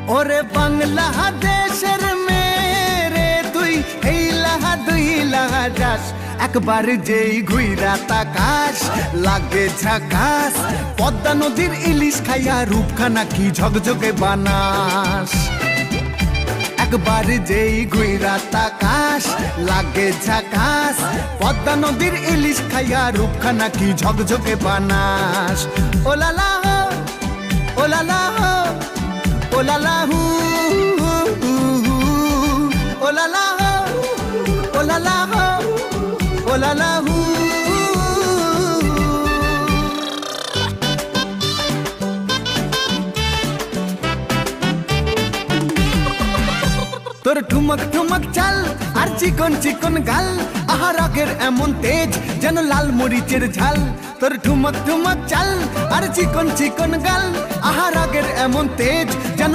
ওরে বাংলাদেশের মেরে তুই এইলাহা দুইলাহা যাস একবার যেই ঘুইরা তাকাস লাগে ঝাকাস পদ্মা নদীর ইলিশ খাইয়া রূপখানা কি ঝকঝকে বানাস একবার যেই ঘুইরা তাকাস লাগে ঝাকাস পদ্মা নদীর ইলিশ খাইয়া রূপখানা কি ঝকঝকে বানাস ওলালা হো ওলালা হো ওলালা হু ওলালা হো ওলালা হো ওলালা হু তোর ঠুমক ঠুমক চাল আর চিকন চিকন গাল আহা রাগের এমন তেজ যেন লাল মরিচের ঝাল তোর ঠুমক ঠুমক চাল আর চিকন চিকন গাল আহা রাগের এমন তেজ যেন